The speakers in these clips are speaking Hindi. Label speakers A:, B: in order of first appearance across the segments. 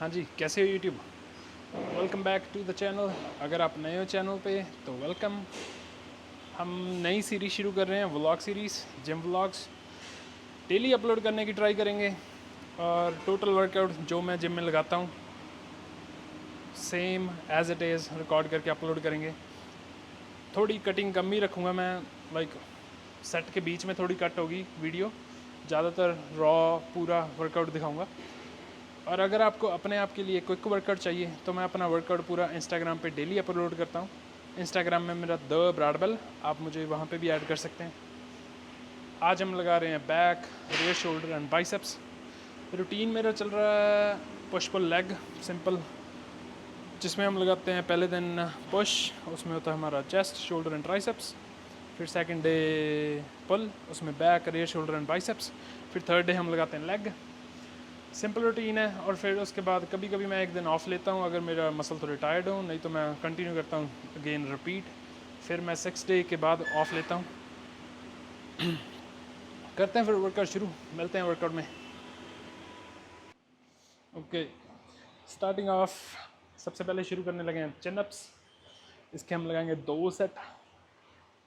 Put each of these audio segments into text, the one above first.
A: हाँ जी, कैसे हो YouTube. Welcome back to the channel. अगर आप नए हो चैनल पे तो वेलकम। हम नई सीरीज़ शुरू कर रहे हैं, vlog series, gym vlogs. Daily upload करने की ट्राई करेंगे और टोटल वर्कआउट जो मैं जिम में लगाता हूँ same as it is record करके अपलोड करेंगे। थोड़ी कटिंग कम ही रखूँगा मैं, लाइक सेट के बीच में थोड़ी कट होगी वीडियो, ज़्यादातर रॉ पूरा वर्कआउट दिखाऊँगा। और अगर आपको अपने आप के लिए क्विक वर्कआउट चाहिए तो मैं अपना वर्कआउट पूरा इंस्टाग्राम पे डेली अपलोड करता हूँ। इंस्टाग्राम में मेरा द ब्राडबल, आप मुझे वहाँ पे भी ऐड कर सकते हैं। आज हम लगा रहे हैं back, rear shoulder and biceps. Routine मेरा चल रहा है पुश पुल लेग सिंपल, जिसमें हम लगाते हैं पहले दिन पुश, उसमें होता है हमारा चेस्ट, शोल्डर एंड ट्राइसेप्स। फिर सेकंड डे पुल, उसमें back, rear shoulder and biceps. फिर थर्ड डे हम लगाते हैं लेग। सिंपल रूटीन है। और फिर उसके बाद कभी कभी मैं एक दिन ऑफ लेता हूँ अगर मेरा मसल थोड़े टायर्ड हो, नहीं तो मैं कंटिन्यू करता हूँ अगेन रिपीट। फिर मैं 6 डे के बाद ऑफ लेता हूँ। करते हैं फिर वर्कआउट शुरू, मिलते हैं वर्कआउट में। ओके, स्टार्टिंग ऑफ, सबसे पहले शुरू करने लगे हैं चिनअप्स। इसके हम लगाएंगे 2 सेट,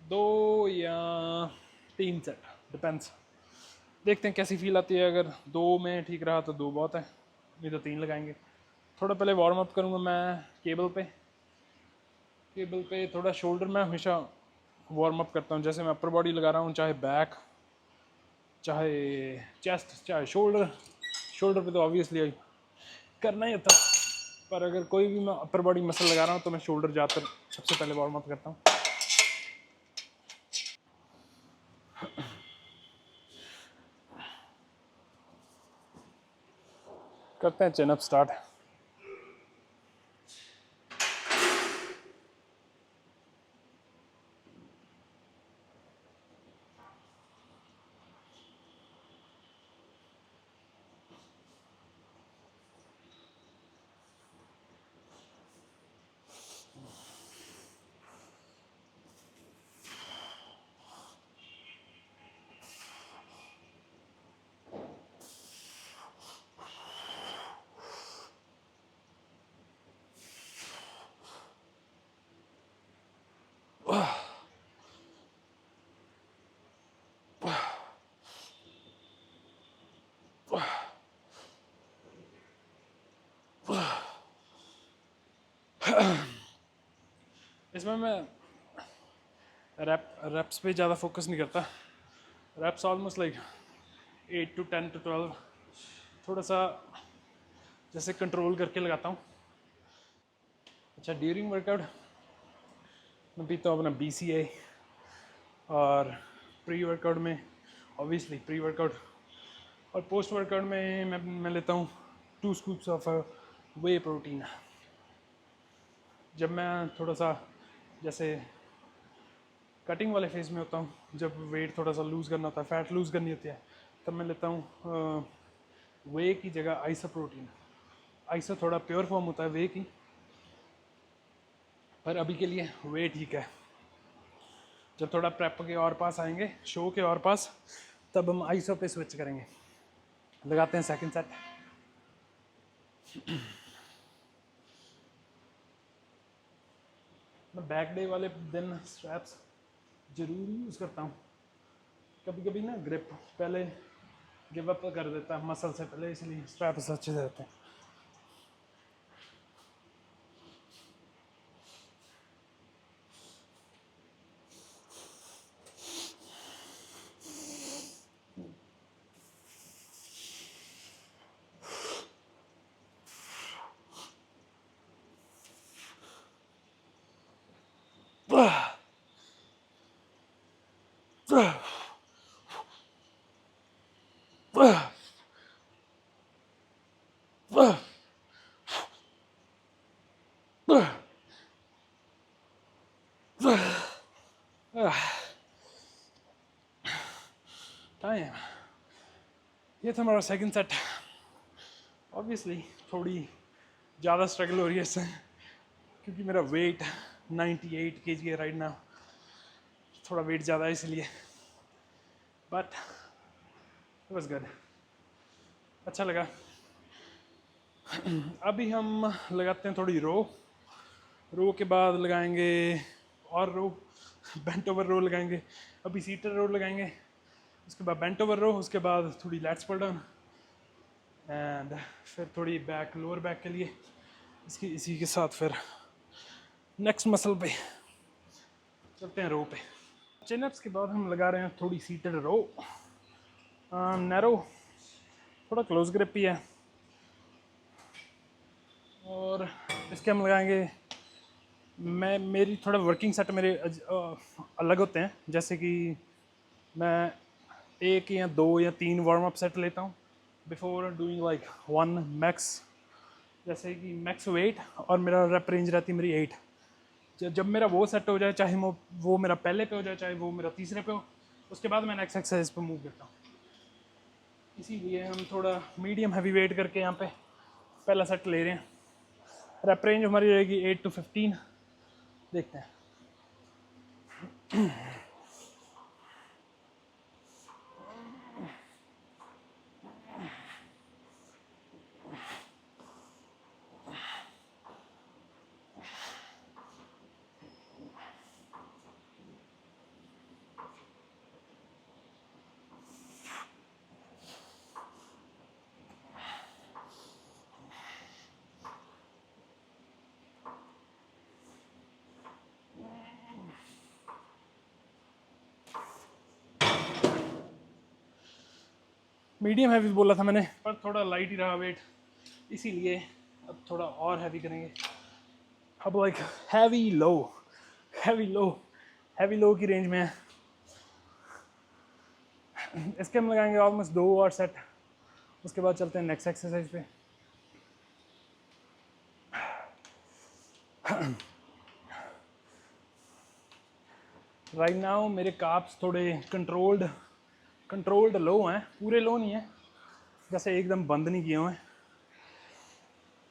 A: 2 या 3 सेट, डिपेंड्स। देखते हैं कैसी फील आती है। अगर 2 में ठीक रहा तो 2 बहुत है, नहीं तो 3 लगाएंगे। थोड़ा पहले वार्म अप करूँगा मैं केबल पे। थोड़ा शोल्डर में हमेशा वार्म अप करता हूँ। जैसे मैं अपर बॉडी लगा रहा हूँ, चाहे बैक, चाहे चेस्ट, चाहे शोल्डर। शोल्डर पे तो ऑब्वियसली करना ही होता है, पर अगर कोई भी मैं अपर बॉडी मसल लगा रहा हूँ तो मैं शोल्डर ज़्यादातर सबसे पहले वार्म अप करता हूँ। करते हैं चिन अप स्टार्ट। इसमें मैं रेप्स पे ज़्यादा फोकस नहीं करता। Reps almost like 8 to 10 to 12, थोड़ा सा जैसे कंट्रोल करके लगाता हूँ। अच्छा, ड्यूरिंग वर्कआउट मैं पीता हूँ अपना BCA। और प्री वर्कआउट में ऑब्वियसली प्री वर्कआउट, और पोस्ट वर्कआउट में मैं लेता हूँ 2 scoops ऑफ वे प्रोटीन। जब मैं थोड़ा सा जैसे कटिंग वाले फेज में होता हूँ, जब वेट थोड़ा सा लूज़ करना होता है, फैट लूज़ करनी होती है, तब मैं लेता हूँ वे की जगह आइसो प्रोटीन। आइसो थोड़ा प्योर फॉर्म होता है वे की, पर अभी के लिए वे ठीक है। जब थोड़ा प्रेप के और पास आएंगे, शो के और पास, तब हम आइसो पे स्विच करेंगे। लगाते हैं सेकंड सेट। मैं बैक डे वाले दिन स्ट्रैप्स ज़रूर यूज़ करता हूँ। कभी कभी ना ग्रिप पहले गिव अप कर देता है मसल से पहले, इसलिए स्ट्रैप्स अच्छे से रहते हैं। टाइम, ये था हमारा सेकंड सेट। ऑब्वियसली थोड़ी ज़्यादा स्ट्रगल हो रही है इससे, क्योंकि मेरा वेट 98 kg है राइट नाउ। थोड़ा वेट ज़्यादा है इसलिए, बट इट वाज गुड, अच्छा लगा। अभी हम लगाते हैं थोड़ी रो के बाद लगाएंगे और रो, बेंट ओवर रो लगाएंगे, अभी सीटर रो लगाएंगे, उसके बाद बेंट ओवर रो, उसके बाद थोड़ी लैट्स पुल डाउन एंड फिर थोड़ी बैक, लोअर बैक के लिए इसी के साथ फिर नेक्स्ट मसल पे चलते हैं, रो पे। चिनअप्स के बाद हम लगा रहे हैं थोड़ी सीटेड रो, नैरो, थोड़ा क्लोज ग्रिप ही है, और इसके हम लगाएंगे, मेरी थोड़ा वर्किंग सेट मेरे अलग होते हैं, जैसे कि मैं 1 या 2 या 3 वार्म अप सेट लेता हूँ बिफोर डूइंग लाइक 1 मैक्स, जैसे कि मैक्स वेट, और मेरा रेप रेंज रहती है मेरी 8। जब मेरा वो सेट हो जाए, चाहे वो मेरा पहले पे हो जाए, चाहे वो मेरा तीसरे पे हो, उसके बाद मैं नेक्स्ट एक्सरसाइज पे मूव करता हूँ। इसीलिए हम थोड़ा मीडियम हैवी वेट करके यहाँ पे पहला सेट ले रहे हैं। रेप रेंज हमारी रहेगी 8 to 15, देखते हैं। मीडियम हैवी बोला था मैंने, पर थोड़ा लाइट ही रहा वेट, इसीलिए अब थोड़ा और हैवी करेंगे। अब लाइक हैवी लो, हैवी लो, हैवी लो की रेंज में है। इसके हम लगाएंगे ऑलमोस्ट 2 और सेट, उसके बाद चलते हैं नेक्स्ट एक्सरसाइज पे। राइट नाउ मेरे काप्स थोड़े कंट्रोल्ड लो हैं, पूरे लो नहीं है, जैसे एकदम बंद नहीं किए हुए हैं।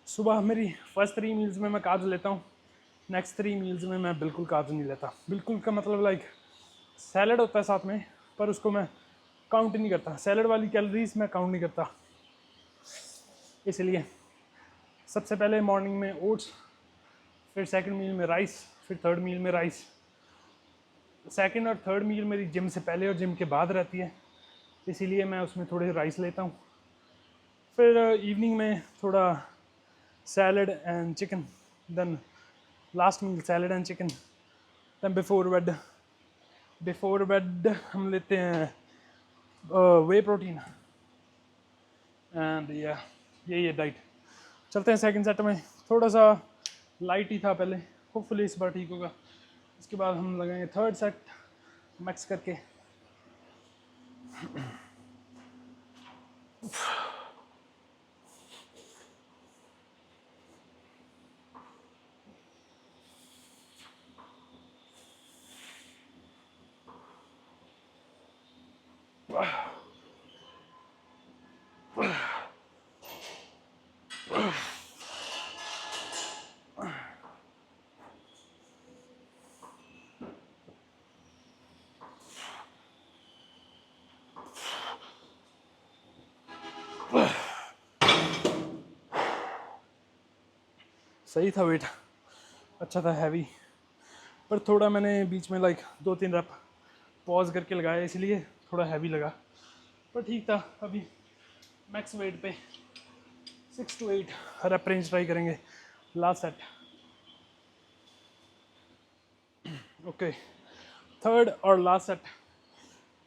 A: सुबह मेरी फर्स्ट 3 मील्स में मैं कार्ब्स लेता हूँ, नेक्स्ट 3 मील्स में मैं बिल्कुल कार्ब्स नहीं लेता। बिल्कुल का मतलब लाइक सैलड होता है साथ में, पर उसको मैं काउंट नहीं करता, सैलड वाली कैलोरीज मैं काउंट नहीं करता। इसलिए सबसे पहले मॉर्निंग में ओट्स, फिर सेकंड मील में राइस, फिर थर्ड मील में राइस। सेकंड और थर्ड मील मेरी जिम से पहले और जिम के बाद रहती है, इसीलिए मैं उसमें थोड़े राइस लेता हूँ। फिर इवनिंग में थोड़ा salad and chicken, then last meal salad and chicken, then before bed हम लेते हैं वे प्रोटीन एंड या यही है डाइट। चलते हैं सेकंड सेट में, थोड़ा सा लाइट ही था पहले, होपफुली इस बार ठीक होगा। इसके बाद हम लगाएंगे थर्ड सेट मैक्स करके। सही था वेट, अच्छा था, हैवी, पर थोड़ा मैंने बीच में लाइक 2-3 रैप पॉज करके लगाया, इसलिए थोड़ा हैवी लगा, पर ठीक था। अभी मैक्स वेट पे 6 to 8 रैप रेंज ट्राई करेंगे, लास्ट सेट। ओके, थर्ड और लास्ट सेट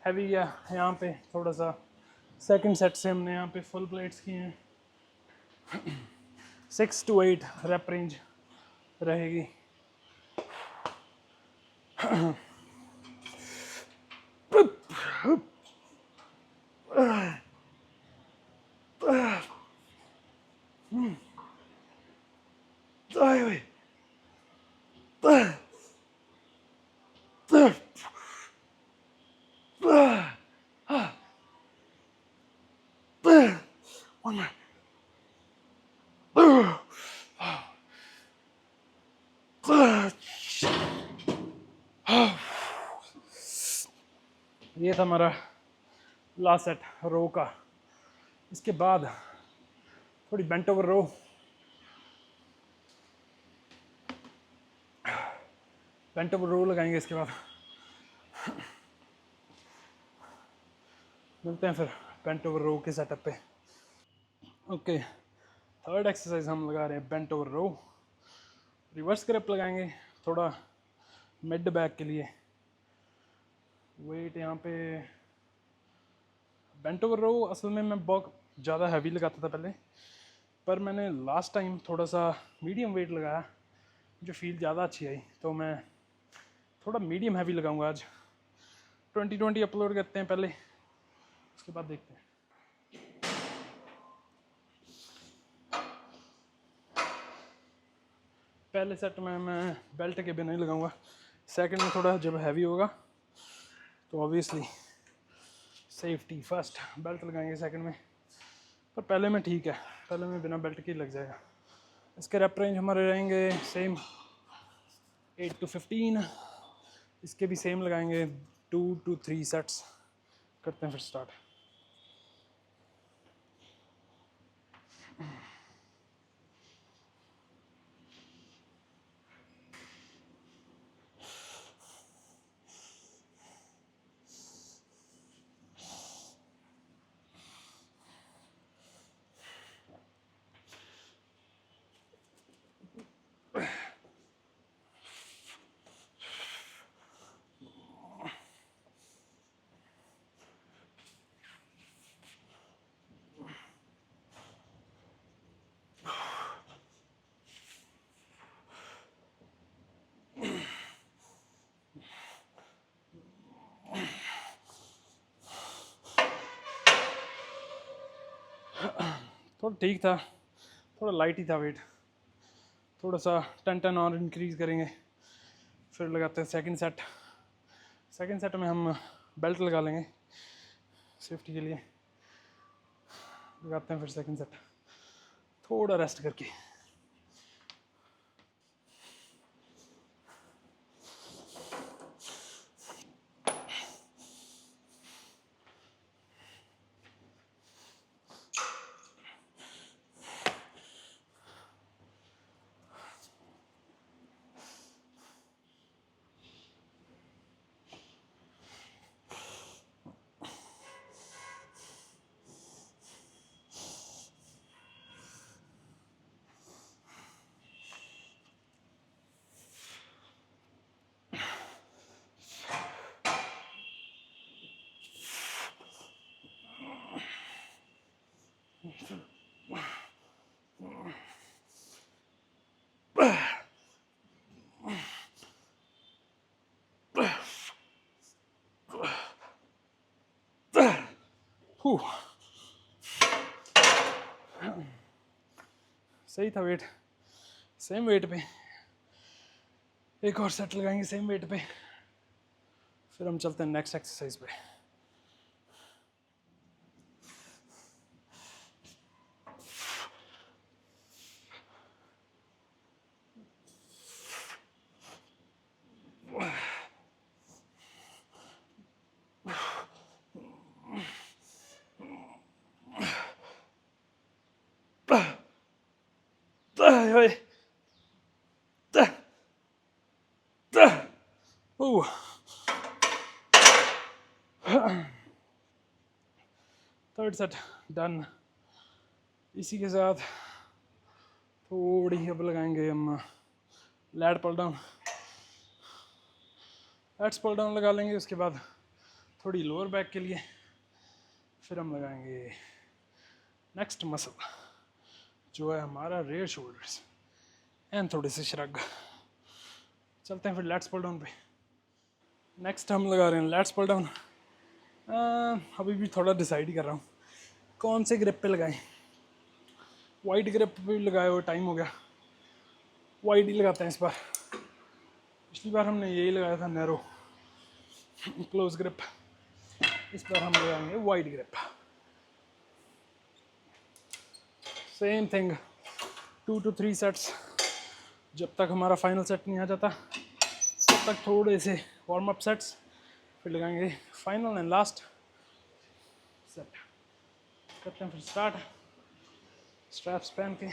A: हैवी है। यहाँ पे थोड़ा सा सेकंड सेट से हमने यहाँ पे फुल प्लेट्स किए हैं। 6 to 8 रैप रेंज रहेगी। One more. ये था हमारा लास्ट सेट रो का। इसके बाद थोड़ी बेंट ओवर रो, बेंट ओवर रो लगाएंगे। इसके बाद मिलते हैं फिर बेंट ओवर रो के सेटअप पे। ओके, थर्ड एक्सरसाइज हम लगा रहे हैं बेंट ओवर रो। रिवर्स ग्रिप लगाएंगे थोड़ा मिड बैक के लिए। वेट यहाँ पे बेंट ओवर रो असल में मैं बहुत ज़्यादा हैवी लगाता था पहले, पर मैंने लास्ट टाइम थोड़ा सा मीडियम वेट लगाया, जो फील ज़्यादा अच्छी आई, तो मैं थोड़ा मीडियम हैवी लगाऊंगा आज। 20-20 अपलोड करते हैं पहले, उसके बाद देखते हैं। पहले सेट में मैं बेल्ट के बिना ही लगाऊंगा। सेकंड में थोड़ा जब हैवी होगा तो ऑब्वियसली सेफ्टी फर्स्ट, बेल्ट लगाएंगे सेकंड में, पर पहले में ठीक है, पहले में बिना बेल्ट के ही लग जाएगा। इसके रेप रेंज हमारे रहेंगे सेम 8 to 15। इसके भी सेम लगाएंगे 2 to 3 सेट्स। करते हैं फिर स्टार्ट। थोड़ा ठीक था, थोड़ा लाइट ही था वेट, थोड़ा सा 10 और इंक्रीज़ करेंगे। फिर लगाते हैं सेकंड सेट। सेकंड सेट में हम बेल्ट लगा लेंगे सेफ्टी के लिए। लगाते हैं फिर सेकंड सेट थोड़ा रेस्ट करके। सही था वेट, सेम वेट पे एक और सेट लगाएंगे सेम वेट पे, फिर हम चलते हैं नेक्स्ट एक्सरसाइज पे। Third set done. इसी के साथ थोड़ी अब लगाएंगे हम lat pull down. Lats pull down लगा लेंगे, उसके बाद थोड़ी लोअर बैक के लिए फिर हम लगाएंगे नेक्स्ट मसल जो है हमारा रेयर शोल्डर्स एंड थोड़े से श्रग। चलते हैं फिर लैट्स पुल डाउन पे। नेक्स्ट हम लगा रहे हैं लैट्स पुल डाउन। अभी भी थोड़ा डिसाइड ही कर रहा हूँ कौन से ग्रिप पे लगाएं। वाइड ग्रिप पे लगाए हुए टाइम हो गया, वाइड ही लगाते हैं इस बार। पिछली बार हमने यही लगाया था नैरो क्लोज ग्रिप, इस बार हम लगाएंगे wide grip. Same thing 2 to 3 sets. जब तक हमारा फाइनल सेट नहीं आ जाता तब तक थोड़े से वार्म अप सेट्स, फिर लगाएंगे फाइनल एंड लास्ट सेट। करते हैं फिर स्टार्ट। स्ट्रैप्स पहन के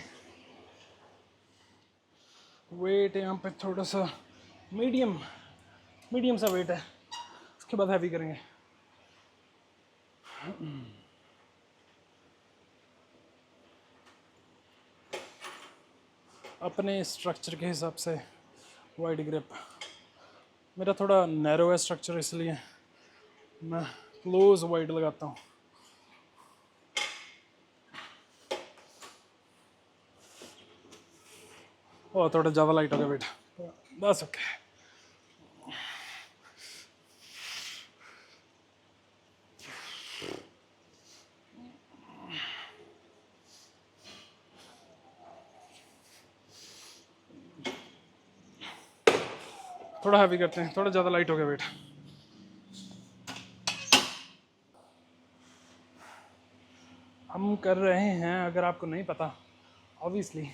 A: वेट यहाँ पे थोड़ा सा मीडियम मीडियम सा वेट है, उसके बाद हैवी करेंगे। अपने स्ट्रक्चर के हिसाब से वाइड ग्रिप, मेरा थोड़ा नैरो है स्ट्रक्चर, इसलिए मैं क्लोज वाइड लगाता हूँ। और थोड़ा ज़्यादा लाइट हो गया वेट, बस ओके। थोड़ा हैवी करते हैं, थोड़ा ज़्यादा लाइट हो गया वेट। हम कर रहे हैं, अगर आपको नहीं पता ऑब्वियसली,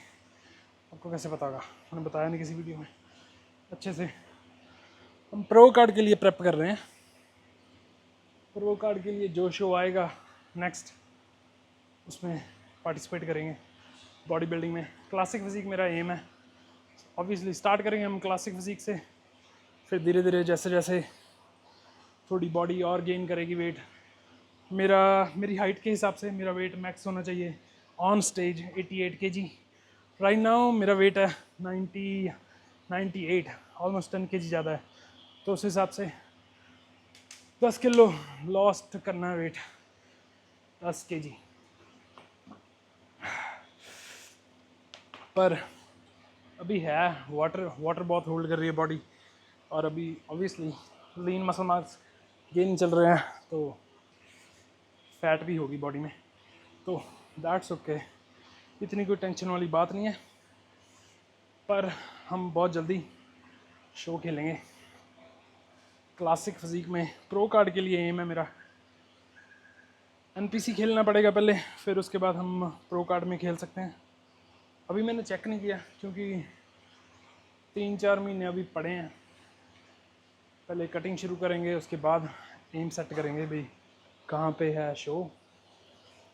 A: आपको कैसे पता होगा, मैंने बताया नहीं किसी वीडियो में अच्छे से। हम प्रो कार्ड के लिए प्रेप कर रहे हैं। प्रो कार्ड के लिए जो शो आएगा नेक्स्ट, उसमें पार्टिसिपेट करेंगे बॉडी बिल्डिंग में। क्लासिक फिजिक मेरा एम है। ऑब्वियसली स्टार्ट करेंगे हम क्लासिक फिजिक से, फिर धीरे धीरे जैसे जैसे थोड़ी बॉडी और गेन करेगी वेट। मेरी हाइट के हिसाब से मेरा वेट मैक्स होना चाहिए on stage 88 kg। Right now मेरा वेट है 98, ऑलमोस्ट 10 kg ज़्यादा है, तो उस हिसाब से 10 किलो लॉस्ट करना है वेट, 10 kg। पर अभी है वाटर बहुत होल्ड कर रही है बॉडी, और अभी obviously lean muscle mass gain चल रहे हैं, तो फैट भी होगी बॉडी में, तो दैट्स ओके, इतनी कोई टेंशन वाली बात नहीं है। पर हम बहुत जल्दी शो खेलेंगे क्लासिक फिजिक में। प्रो कार्ड के लिए एम है मेरा। एनपीसी खेलना पड़ेगा पहले, फिर उसके बाद हम प्रो कार्ड में खेल सकते हैं। अभी मैंने चेक नहीं किया क्योंकि 3-4 महीने अभी पड़े हैं। पहले कटिंग शुरू करेंगे, उसके बाद एम सेट करेंगे भाई कहाँ पे है शो,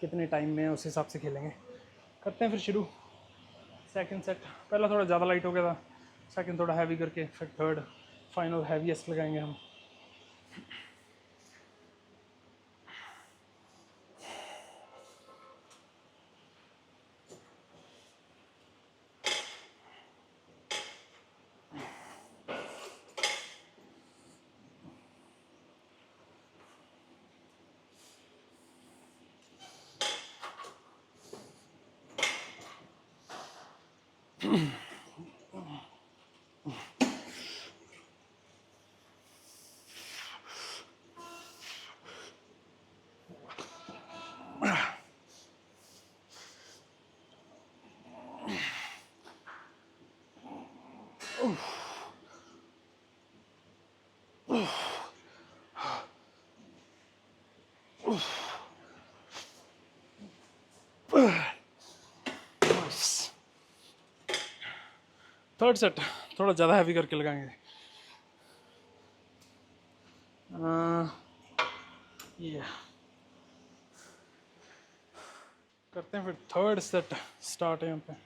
A: कितने टाइम में, उस हिसाब से खेलेंगे। करते हैं फिर शुरू। सेकंड सेट पहला थोड़ा ज़्यादा लाइट हो गया था, सेकंड थोड़ा हैवी करके फिर थर्ड फाइनल हैवीएस्ट लगाएंगे हम। थर्ड सेट थोड़ा ज़्यादा हैवी करके लगाएंगे। ये करते हैं फिर थर्ड सेट स्टार्ट है यहाँ पे।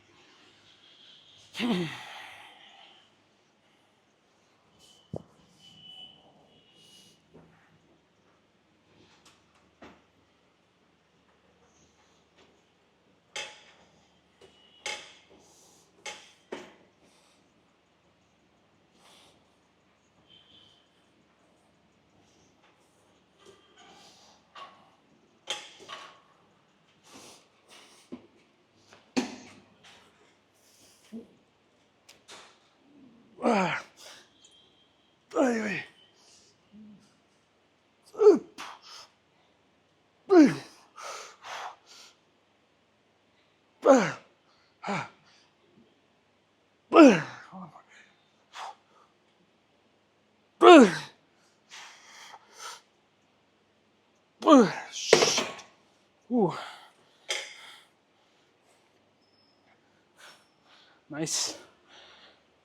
A: नाइस,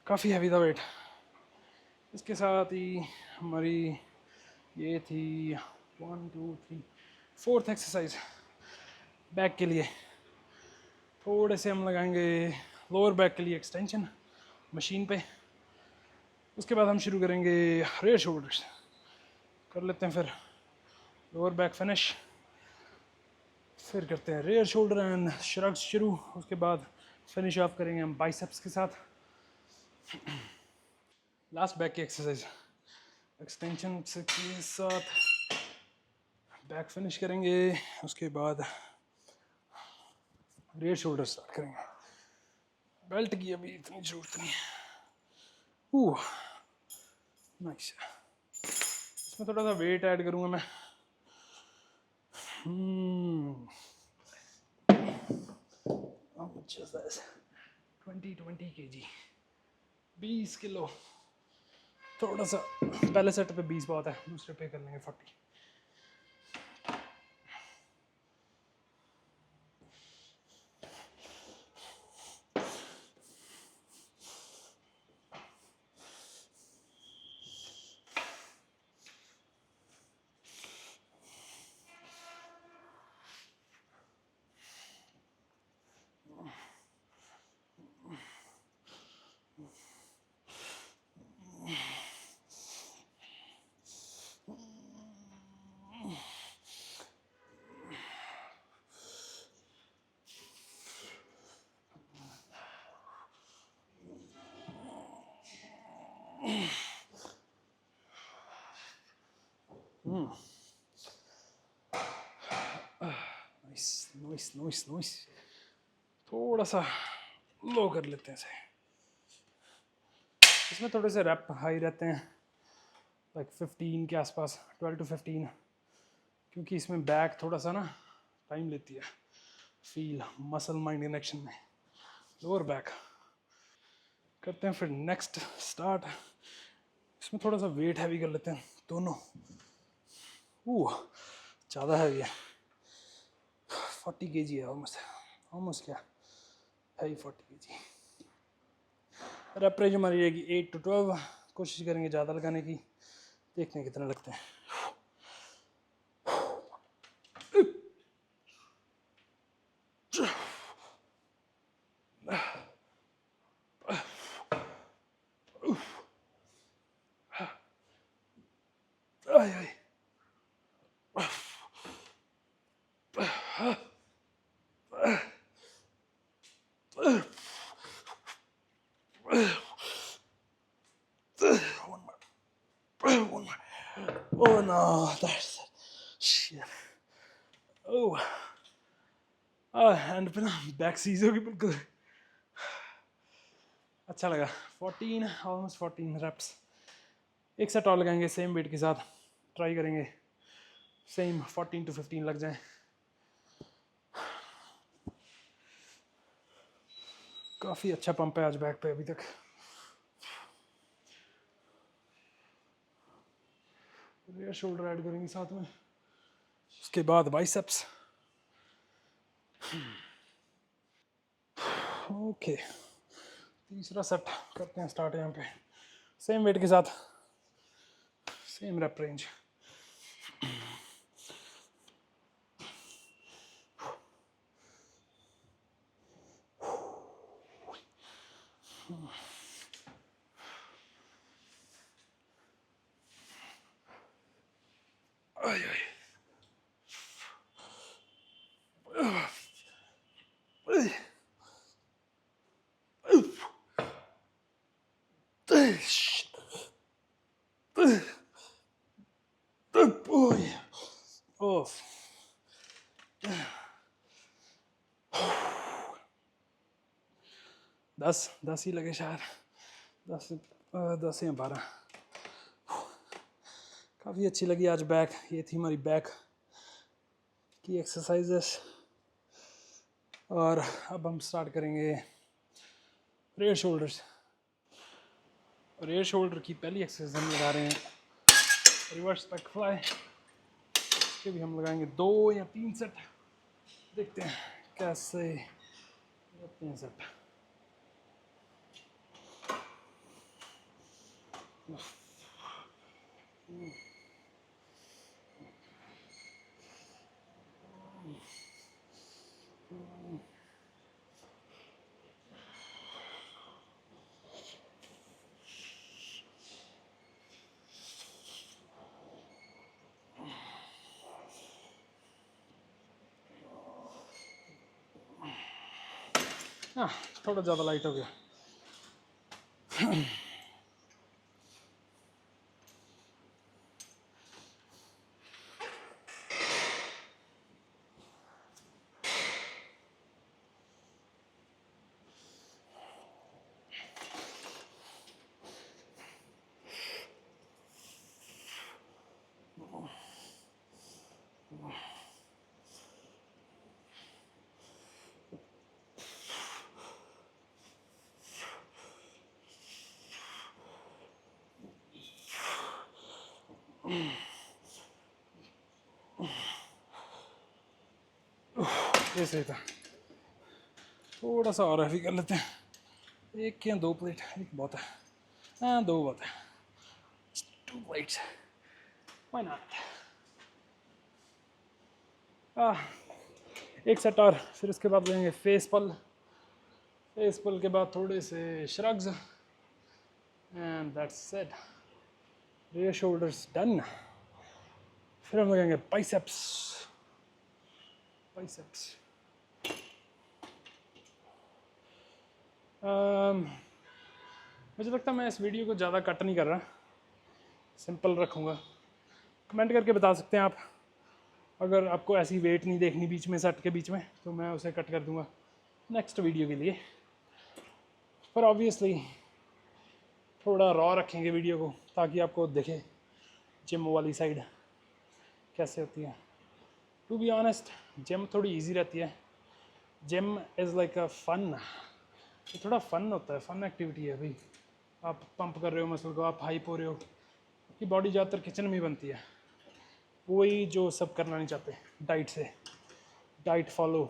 A: काफ़ी हैवी था वेट। इसके साथ ही हमारी ये थी 1 2 3 4th एक्सरसाइज बैक के लिए। थोड़े से हम लगाएंगे लोअर बैक के लिए एक्सटेंशन मशीन पे। उसके बाद हम शुरू करेंगे रेयर शोल्डर्स, कर लेते हैं फिर लोअर बैक फिनिश, फिर करते हैं रेयर शोल्डर एंड श्रग्स शुरू। उसके बाद फिनिश ऑफ करेंगे हम बाइसेप्स के साथ। लास्ट बैक की एक्सरसाइज एक्सटेंशन के साथ बैक फिनिश करेंगे। उसके बाद रेयर शोल्डर स्टार्ट करेंगे। बेल्ट की अभी इतनी ज़रूरत नहीं है। नाइस। इसमें थोड़ा सा वेट ऐड करूँगा मैं। How much is this? 20 kg, 20 kilo. थोड़ा सा पहले सेट पे 20 बहुत है, दूसरे पे कर लेंगे 40। Nice nice nice nice. थोड़ा सा लो कर लेते हैं इसे। इसमें थोड़े से रैप हाई रहते हैं, लाइक 15 के आसपास, 12 to 15, क्योंकि इसमें बैक थोड़ा सा ना टाइम लेती है फील मसल माइंड कनेक्शन में। लोअर बैक करते हैं फिर नेक्स्ट स्टार्ट। इसमें थोड़ा सा वेट हैवी कर लेते हैं दोनों। ज़्यादा हैवी है, 40 kg है ऑलमोस्ट। ऑलमोस्ट क्या है ही 40 kg। रेप रेंज हमारी रहेगी 8 to 12। कोशिश करेंगे ज़्यादा लगाने की, देखते हैं कितने लगते हैं। आय आय। Oh no, that's shit. Oh, and पे ना बैक सीज होगी बिल्कुल। अच्छा लगा। 14 ऑलमोस्ट 14 रेप्स। एक सेट और लगाएंगे सेम वेट के साथ, ट्राई करेंगे सेम 14 to 15 लग जाए। काफ़ी अच्छा पंप है आज बैक पे अभी तक। रेयर शोल्डर ऐड करेंगे साथ में, उसके बाद बाइसेप्स। ओके, तीसरा सेट करते हैं स्टार्ट। यहाँ पे सेम वेट के साथ, सेम रेप रेंज। आय आय। ओह 10 ही लगे शायद, 10 या 12। काफ़ी अच्छी लगी आज बैक। ये थी हमारी बैक की एक्सरसाइजेस। और अब हम स्टार्ट करेंगे रेयर शोल्डर्स। रेयर शोल्डर की पहली एक्सरसाइज हम लगा रहे हैं रिवर्स बैक फ्लाई। इसके भी हम लगाएंगे 2 या 3 सेट, देखते हैं कैसे लगते हैं सेट। हाँ, थोड़ा ज़्यादा लाइट हो गया। ये सही था। थोड़ा सा और हैवी कर लेते हैं, एक या दो प्लेट, एक बहुत है। हाँ, दो बहुत है, 2 plates, व्हाई नॉट। एक सेट और, फिर उसके बाद लेंगे फेस पल। फेस पल के बाद थोड़े से shrugs, and that's it. Rear shoulders done. फिर हम लगेंगे बाइसेप्स। बाइसेप्स मुझे लगता है मैं इस वीडियो को ज़्यादा कट नहीं कर रहा, सिंपल रखूँगा। कमेंट करके बता सकते हैं आप, अगर आपको ऐसी वेट नहीं देखनी बीच में, सेट के बीच में, तो मैं उसे कट कर दूँगा नेक्स्ट वीडियो के लिए। पर ऑब्वियसली थोड़ा रॉ रखेंगे वीडियो को, ताकि आपको दिखे जिम वाली साइड कैसे होती है। टू बी ऑनेस्ट, जिम थोड़ी इजी रहती है। Gym is like a fun, ये थोड़ा फन होता है, फन एक्टिविटी है भाई। आप पंप कर रहे हो मसल को, आप हाइप हो रहे हो, आपकी बॉडी ज़्यादातर किचन में ही बनती है। वही जो सब करना नहीं चाहते, डाइट से, डाइट फॉलो,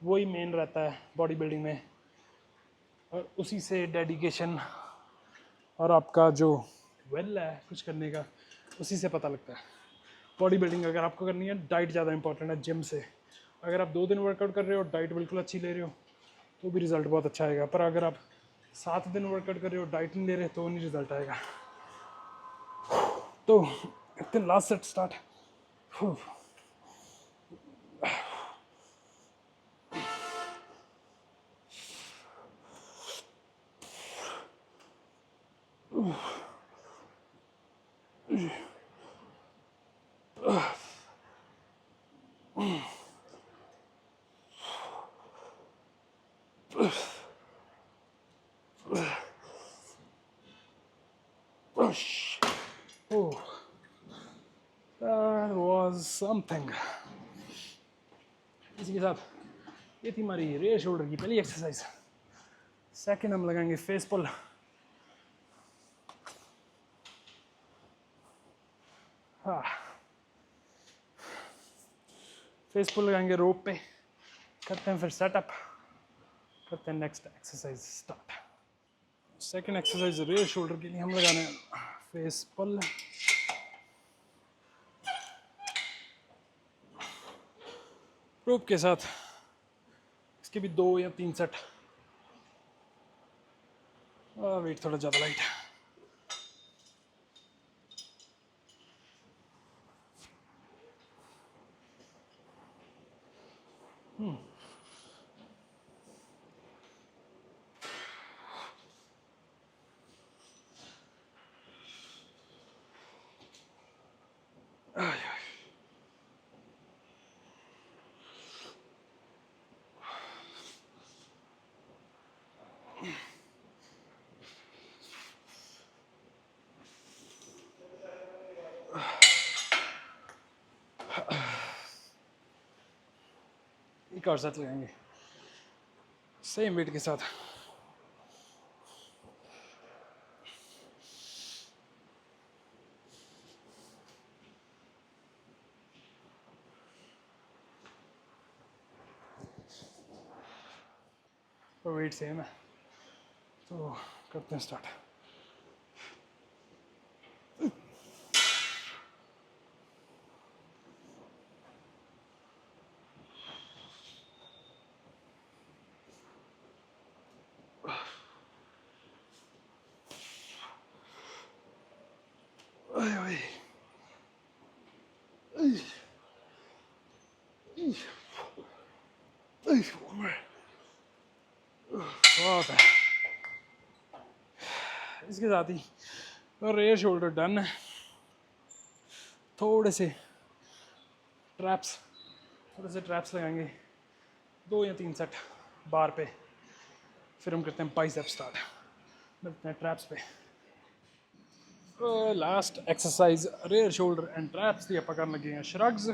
A: वही मेन रहता है बॉडी बिल्डिंग में। और उसी से डेडिकेशन और आपका जो वेल है कुछ करने का, उसी से पता लगता है। बॉडी बिल्डिंग अगर आपको करनी है, डाइट ज़्यादा इंपॉर्टेंट है जिम से। अगर आप 2 दिन वर्कआउट कर रहे हो, डाइट बिल्कुल अच्छी ले रहे हो, तो भी रिज़ल्ट बहुत अच्छा आएगा। पर अगर आप 7 दिन वर्कआउट कर रहे हो, डाइट नहीं ले रहे, तो नहीं रिज़ल्ट आएगा। तो इतने last set start. Oh, that was something. इसी के साथ ये थी हमारी रेयर शोल्डर की पहली एक्सरसाइज। सेकंड हम लगाएंगे फेस पुल। हाँ, फेस पुल लगाएंगे रोप पे, करते हैं फिर सेटअप, करते हैं next exercise start. Second exercise rear shoulder के लिए हम लगाने हैं फेस पुल। रोप के साथ इसके भी 2 या 3 सेट। वेट थोड़ा ज़्यादा लाइट है। एक और सेट लगाएंगे सेम वेट के साथ। और वेट सेम है, तो करते हैं स्टार्ट। बहुत है। इसके साथ ही रेयर शोल्डर डन है। थोड़े से ट्रैप्स लगाएंगे 2 या 3 सेट बार पे, फिर हम करते हैं बाइसेप स्टार्ट। मिलते हैं ट्रैप्स पे। Last exercise rear shoulder and traps दी ਆਪਾਂ ਕਰਨ ਲੱਗੇ ਹਾਂ ਸ਼ਰਗਸ।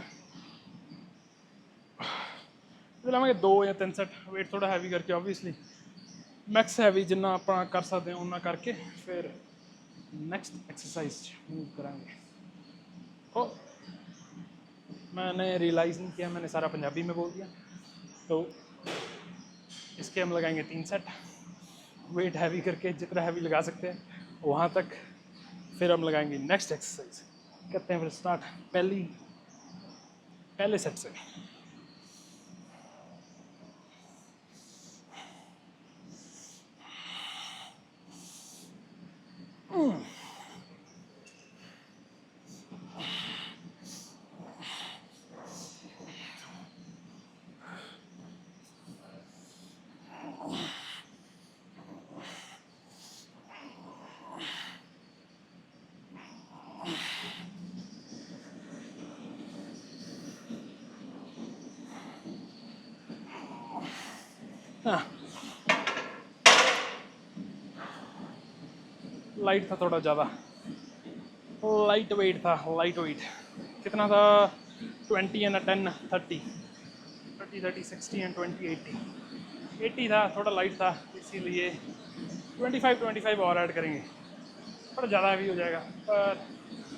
A: ਲਾਵਾਂਗੇ 2 ਜਾਂ 3 सेट, वेट थोड़ा हैवी करके ऑब्वियसली मैक्स हैवी जिन्ना अपना कर सकते हैं उन्ना करके फिर नेक्स्ट एक्सरसाइज मूव करांगे। ओ मैंने रियलाइज़ नहीं किया, मैंने सारा पंजाबी में बोल दिया। तो इसके हम लगाएंगे 3 सेट, वेट हैवी करके जितना हैवी लगा सकते हैं वहाँ तक। फिर हम लगाएंगे नेक्स्ट एक्सरसाइज। करते हैं फिर स्टार्ट पहले सेट से। लाइट था थोड़ा ज़्यादा, लाइट वेट था, लाइट वेट कितना था 20 एंड 10 30 60 एंड 20 80 था, थोड़ा लाइट था इसीलिए 25 और ऐड करेंगे। थोड़ा ज़्यादा हैवी हो जाएगा पर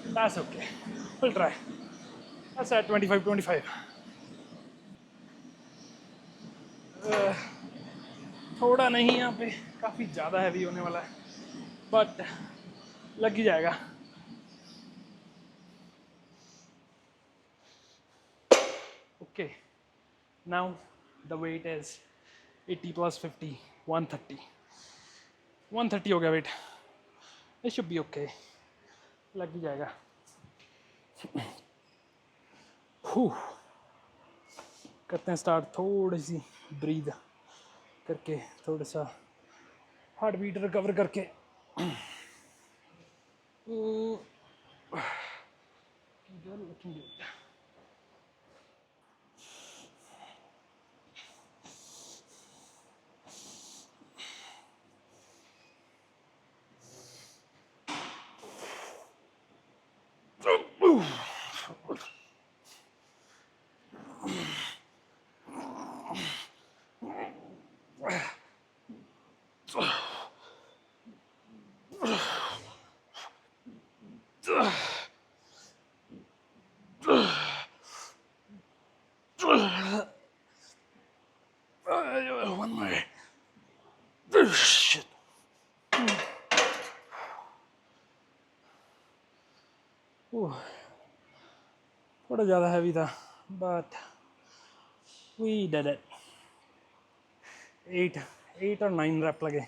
A: that's okay, will try. That's at 25 थोड़ा नहीं, यहाँ पे काफ़ी ज़्यादा हैवी होने वाला है बट लग ही जाएगा। Okay now the weight is 80 + 50 130 हो गया weight. It should be okay, लग ही जाएगा। करते हैं स्टार्ट। थोड़ी सी ब्रीद करके, थोड़ा सा हार्ट बीट रिकवर करके। One more. Shit. थोड़ा ज़्यादा हैवी था बट वी डिड इट। 8 और 9 रैप लगे।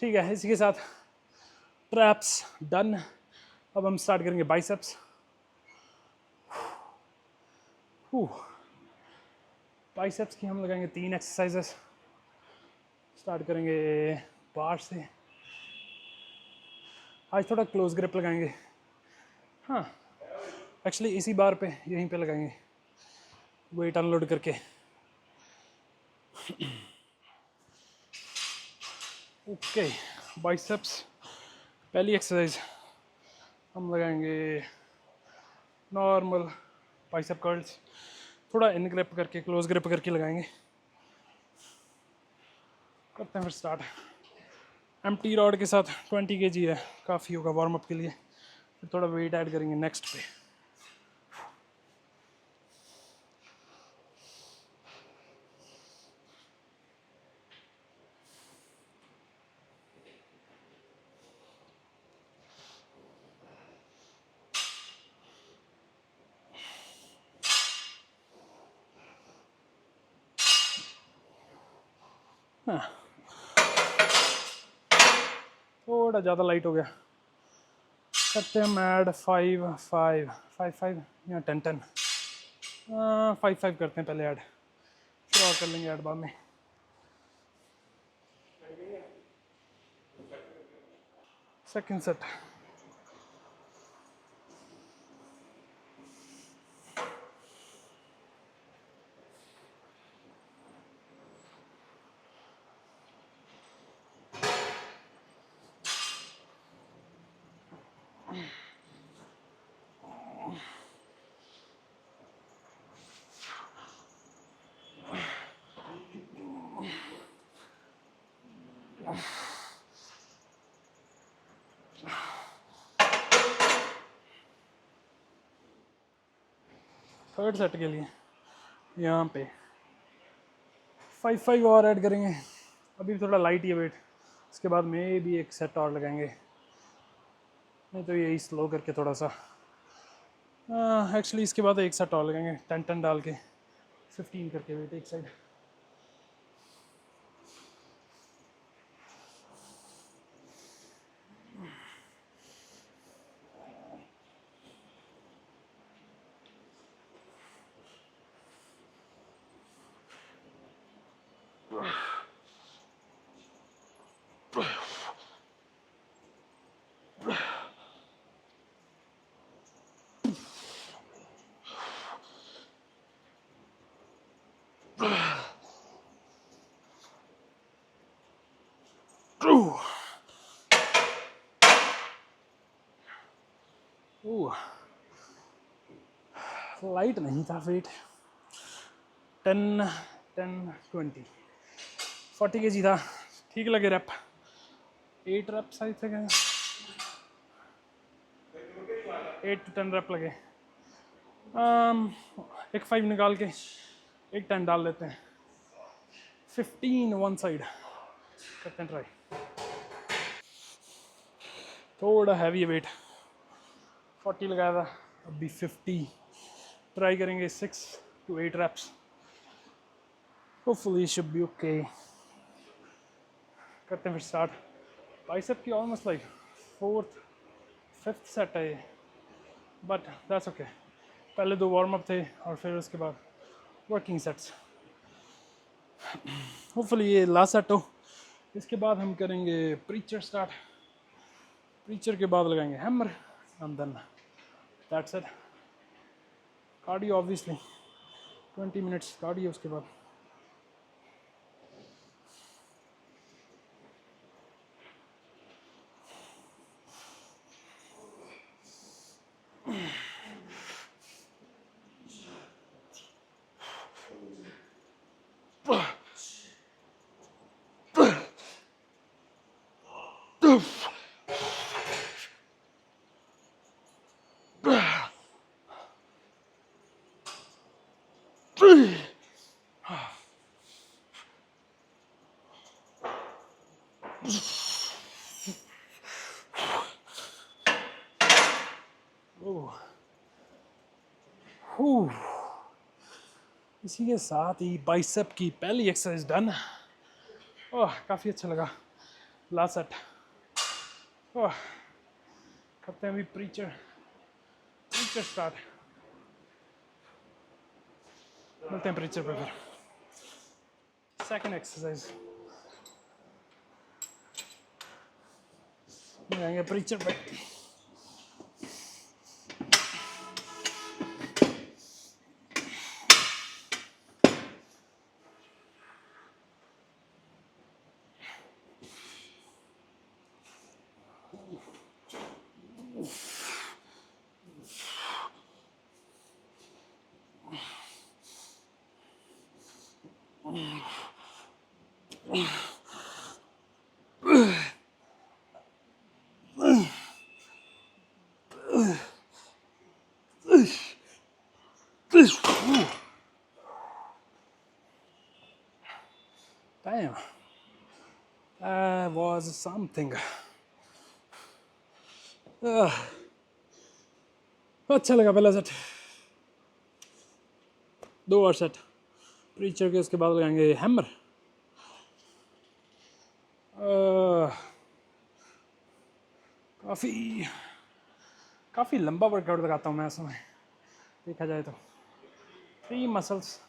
A: ठीक है, इसी के साथ ट्रैप्स डन। अब हम स्टार्ट करेंगे बाइसेप्स। बाइसेप्स की हम लगाएंगे 3 एक्सरसाइजेस। स्टार्ट करेंगे बार से। आज थोड़ा क्लोज ग्रिप लगाएंगे। हाँ एक्चुअली इसी बार पे यहीं पे लगाएंगे वेट अनलोड करके। ओके बाइसेप्स पहली एक्सरसाइज हम लगाएंगे नॉर्मल बाइसेप कर्ल्स। थोड़ा इन ग्रिप करके, क्लोज ग्रिप करके लगाएंगे। करते हैं फिर स्टार्ट। एम्प्टी रॉड के साथ 20 kg है, काफ़ी होगा वार्म अप के लिए। फिर थोड़ा वेट ऐड करेंगे नेक्स्ट पे। हाँ थोड़ा ज़्यादा लाइट हो गया। करते हैं ऐड 5 या 10 5 करते हैं पहले ऐड, फिर और कर लेंगे ऐड बाद में। Second set. थर्ड सेट के लिए यहाँ पे 5 और ऐड करेंगे। अभी थोड़ा लाइट ही है वेट, इसके बाद में भी एक सेट और लगाएंगे, नहीं तो यही स्लो करके थोड़ा सा। एक्चुअली इसके बाद एक सेट और लगाएंगे 10 डाल के 15 करके वेट एक साइड। लाइट नहीं था वेट। 10 10 20 40 के जी था, ठीक लगे रैप। 8 रैप्स आई थे, 8 to 10 रैप लगे। एक 5 निकाल के एक 10 डाल लेते हैं। 15 वन साइड करते हैं ट्राई। थोड़ा हैवी है वेट, 40 लगाया था, अभी 50 ट्राई करेंगे। 6 to 8 reps, hopefully should be okay। करते हैं फिर स्टार्ट। बाइसेप की almost like 4th 5th set है ये, बट दैट्स ओके। पहले 2 वार्म अप थे और फिर उसके बाद वर्किंग सेट्स। होपफुली ये लास्ट सेट हो, इसके बाद हम करेंगे प्रीचर स्टार्ट। प्रीचर के बाद लगाएंगे hammer and then that's it. Cardio obviously 20 minutes cardio, उसके बाद इसी के साथ ही बाइसेप की पहली एक्सरसाइज डन। ओह काफ़ी अच्छा लगा लास्ट सेट। ओह करते हैं अभी प्रीचर स्टार्ट। मिलते हैं प्रीचर पे फिर। सेकंड एक्सरसाइज जाएंगे प्रीचर पे। Damn, that was something। अच्छा लगा पहला सेट। 2 और सेट प्रीचर के, उसके बाद लगाएंगे हैमर। काफ़ी लंबा वर्कआउट लगाता हूँ मैं इसमें, देखा जाए तो। 3 muscles,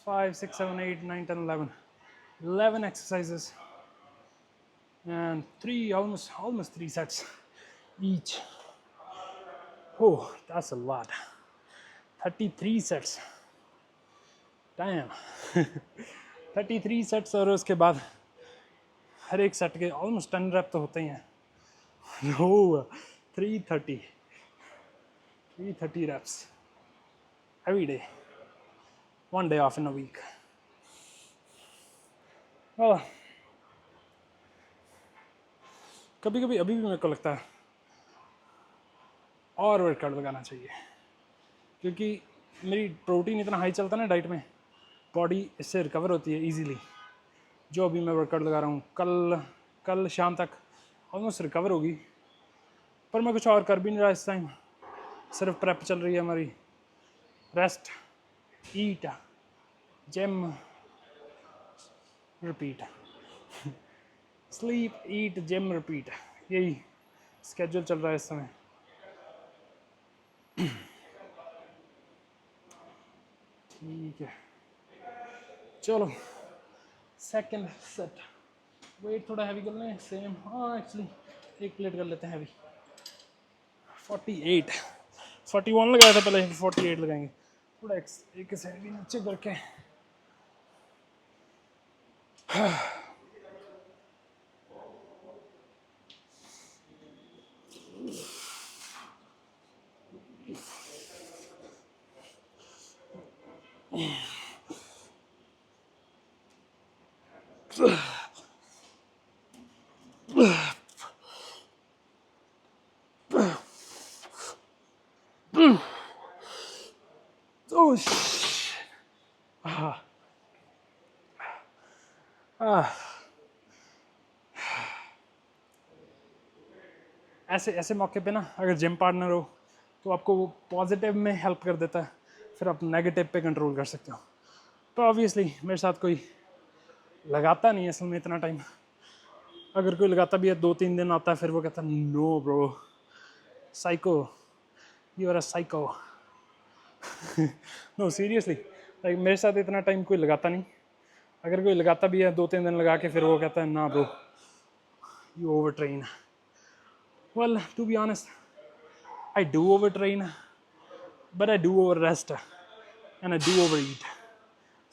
A: 5 6 7 8 9 10 11 exercises and almost 3 sets each. Oh, that's a lot. 33 sets. Damn. 33 sets और उसके बाद हर एक सेट के ऑलमोस्ट 10 रैप तो होते ही हैं. Oh, 330 reps every day, one day off in a week. Well, कभी कभी अभी भी मेरे को लगता है और वर्कआउट लगाना चाहिए, क्योंकि मेरी प्रोटीन इतना हाई चलता है ना डाइट में, बॉडी इससे रिकवर होती है इजीली. जो अभी मैं वर्कआउट लगा रहा हूँ, कल शाम तक ऑलमोस्ट रिकवर होगी. पर मैं कुछ और कर भी नहीं रहा इस टाइम, सिर्फ प्रेप चल रही है हमारी. रेस्ट, ईट, जिम, रिपीट. स्लीप, ईट, जिम, रिपीट, यही स्केड्यूल चल रहा है इस समय. ठीक है, चलो सेकंड सेट. वेट थोड़ा हैवी कर लें. सेम, हाँ एक्चुअली एक प्लेट कर लेते हैं हैवी. 41 लगाया था पहले, 48 लगाएंगे. थोड़ा एक साइड भी नीचे करके. Oh shit. ऐसे ऐसे मौके पे ना अगर जिम पार्टनर हो तो आपको वो पॉजिटिव में हेल्प कर देता है, फिर आप नेगेटिव पे कंट्रोल कर सकते हो. तो ऑब्वियसली मेरे साथ कोई लगाता नहीं है असल में इतना टाइम. अगर कोई लगाता भी है 2-3 दिन आता है, फिर वो कहता है no bro, psycho, you are a psycho. No seriously, like मेरे साथ इतना टाइम कोई लगाता नहीं. अगर कोई लगाता भी है 2-3 दिन लगा के, फिर वो कहता है ना bro, you overtrain. Well to be honest, I do overtrain, but I do over rest and I do overeat.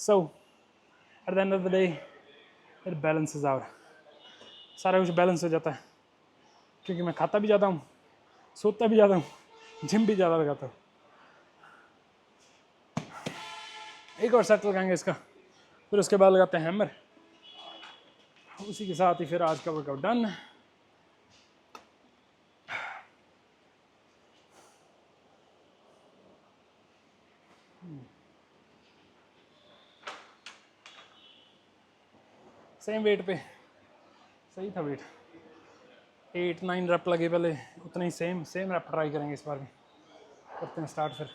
A: So at the end of the day, it balances out. सारा कुछ बैलेंस हो जाता है, क्योंकि मैं खाता भी ज़्यादा हूँ, सोता भी ज़्यादा हूँ, जिम भी ज़्यादा लगाता हूँ. एक और सेट लगाएंगे इसका, फिर उसके बाद लगाते हैं हैमर. उसी के साथ ही फिर आज का वर्कआउट डन. सेम वेट पे, सही था वेट. 8-9 रैप लगे पहले, उतना ही सेम रैप ट्राई करेंगे इस बार भी. करते हैं स्टार्ट फिर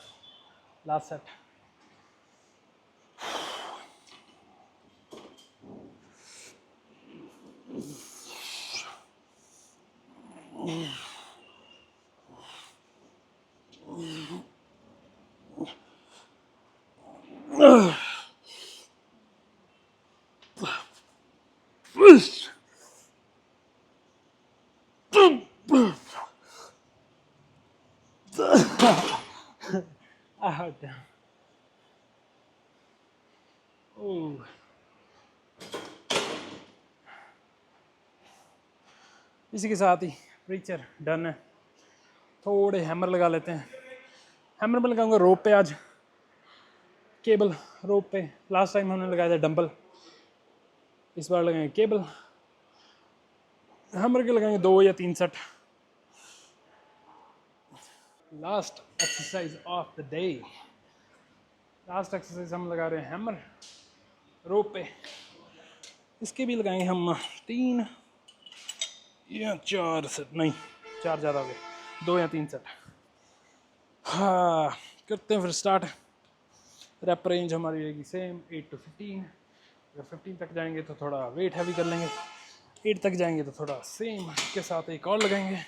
A: लास्ट सेट. इसी के साथ ही प्रीचर डन है. थोड़े हैमर लगा लेते हैं. हैमर में लगाऊंगा रोप पे आज, केबल रोप पे. लास्ट टाइम हमने लगाया था डंबल, इस बार लगाएंगे केबल. हैमर के लगाएंगे 2 या 3 set. Last exercise of the day. Last exercise हम लगा रहे हैं हैमर रोप पे. इसके भी लगाएंगे हम 3 या 4 सेट, नहीं 4 ज़्यादा हो गए, 2 या 3 सेट. हाँ, करते हैं फिर स्टार्ट. रैप रेंज हमारी रहेगी सेम 8 to 15. अगर 15 तक जाएंगे तो थोड़ा वेट हैवी कर लेंगे, 8 तक जाएंगे तो थोड़ा सेम के साथ एक और लगाएंगे.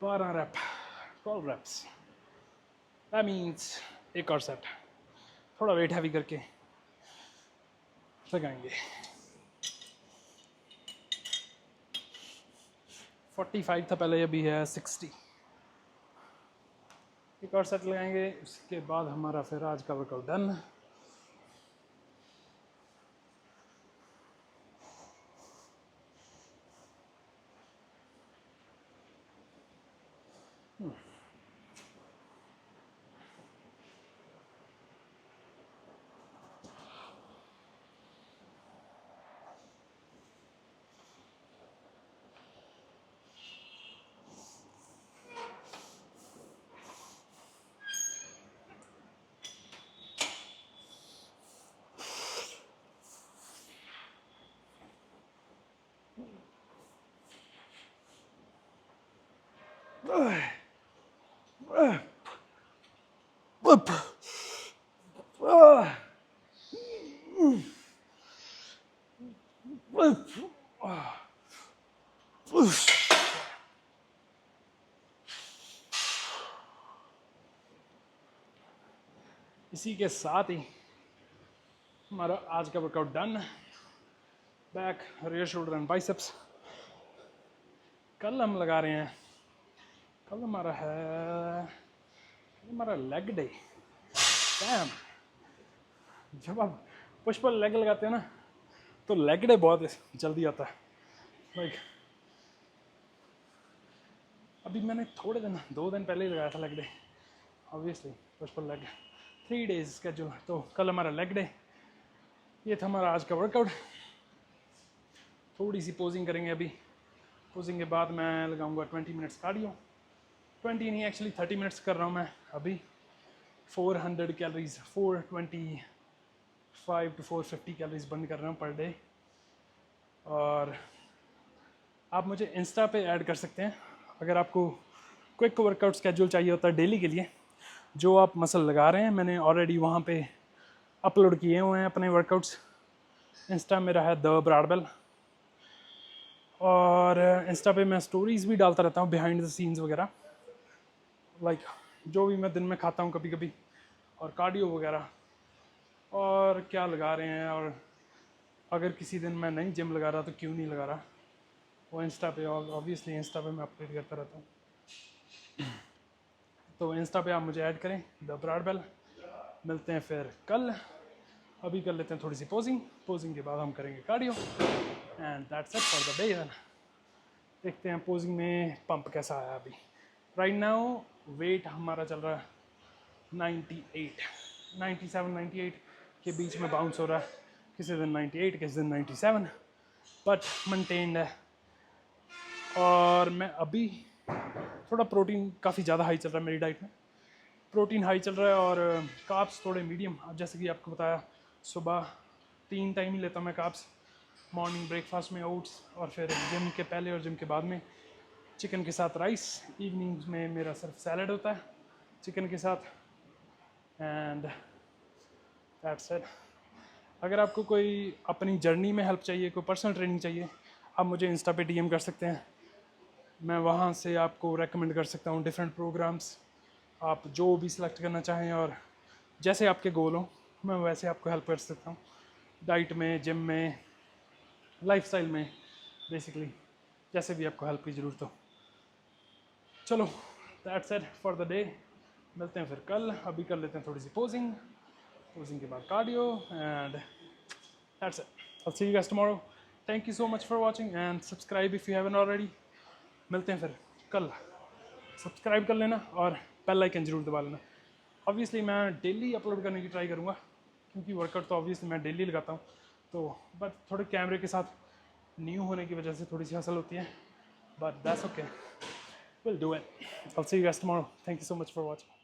A: 12 rep, 12 reps. That means एक और सेट थोड़ा वेट हैवी करके लगाएंगे। 45 था पहले, अभी है 60। एक और सेट लगाएंगे, उसके बाद हमारा फिर आज का वर्कआउट डन। इसी के साथ ही हमारा आज का workout done. Back, rear shoulder and biceps. कल हम लगा रहे हैं, कल हमारा लेग डे। डैम, जब आप पुश पुल लेग लगाते हैं ना तो लेग डे बहुत जल्दी आता है। लाइक अभी मैंने थोड़े दिन, 2 दिन पहले ही लगाया था leg day. Obviously push pull leg 3 days schedule. तो कल हमारा लेग डे, ये था हमारा आज का वर्कआउट। थोड़ी सी पोजिंग करेंगे अभी। पोजिंग के बाद मैं लगाऊंगा 20 मिनट्स कार्डियो। 20 नहीं, एक्चुअली 30 मिनट्स कर रहा हूँ मैं अभी। 400 कैलोरीज, 425 to 450 कैलोरीज बर्न कर रहा हूँ पर डे। और आप मुझे इंस्टा पे ऐड कर सकते हैं अगर आपको क्विक वर्कआउट स्केड्यूल चाहिए होता है डेली के लिए। जो आप मसल लगा रहे हैं मैंने ऑलरेडी वहाँ पे अपलोड किए हुए हैं अपने वर्कआउट्स। इंस्टा मेरा है द ब्राडबेल, और इंस्टा पे मैं स्टोरीज़ भी डालता रहता हूँ बिहाइंड द सीन्स वगैरह। लाइक जो भी मैं दिन में खाता हूँ कभी कभी, और कार्डियो वगैरह, और क्या लगा रहे हैं। और अगर किसी दिन मैं नहीं जिम लगा रहा तो क्यों नहीं लगा रहा, वो इंस्टा पे, ऑब्वियसली इंस्टा पे मैं अपडेट करता रहता हूँ। तो इंस्टा पे आप मुझे ऐड करें, द ब्राडबेल। मिलते हैं फिर कल। अभी कर लेते हैं थोड़ी सी पोजिंग के बाद हम करेंगे cardio, and that's it for the day. देखते हैं पोजिंग में पंप कैसा आया अभी। राइट नाउ वेट हमारा चल रहा है 98, 97, 98 के बीच में बाउंस हो रहा है। किसी दिन 98, किसी दिन 97, बट मेंटेन्ड है। और मैं अभी थोड़ा प्रोटीन काफ़ी ज़्यादा हाई चल रहा है मेरी डाइट में। प्रोटीन हाई चल रहा है और कार्ब्स थोड़े मीडियम। अब जैसे कि आपको बताया, सुबह 3 टाइम ही लेता हूँ मैं कार्ब्स। मॉर्निंग ब्रेकफास्ट में ओट्स, और फिर जिम के पहले और जिम के बाद में चिकन के साथ राइस। इवनिंग में मेरा सिर्फ सैलड होता है चिकन के साथ, एंड दैट्स इट। अगर आपको कोई अपनी जर्नी में हेल्प चाहिए, कोई पर्सनल ट्रेनिंग चाहिए, आप मुझे इंस्टा पे डीएम कर सकते हैं। मैं वहाँ से आपको रेकमेंड कर सकता हूँ डिफरेंट प्रोग्राम्स, आप जो भी सिलेक्ट करना चाहें, और जैसे आपके गोल हो मैं वैसे आपको हेल्प कर सकता हूँ। डाइट में, जिम में, लाइफस्टाइल में, बेसिकली जैसे भी आपको हेल्प की ज़रूरत हो। चलो, that's it for the day. मिलते हैं फिर कल। अभी कर लेते हैं थोड़ी सी पोजिंग के बाद cardio, and that's it. I'll see you guys tomorrow. Thank you so much for watching and subscribe if you haven't already. मिलते हैं फिर कल। सब्सक्राइब कर लेना और बेल आइकन जरूर दबा लेना। ऑब्वियसली मैं डेली अपलोड करने की ट्राई करूँगा, क्योंकि वर्कआउट तो ऑब्वियसली मैं डेली लगाता हूँ। तो बट थोड़े कैमरे के साथ न्यू होने की वजह से थोड़ी सी हसल होती है, but that's okay, will do it. I'll see you guys tomorrow. Thank you so much for watching.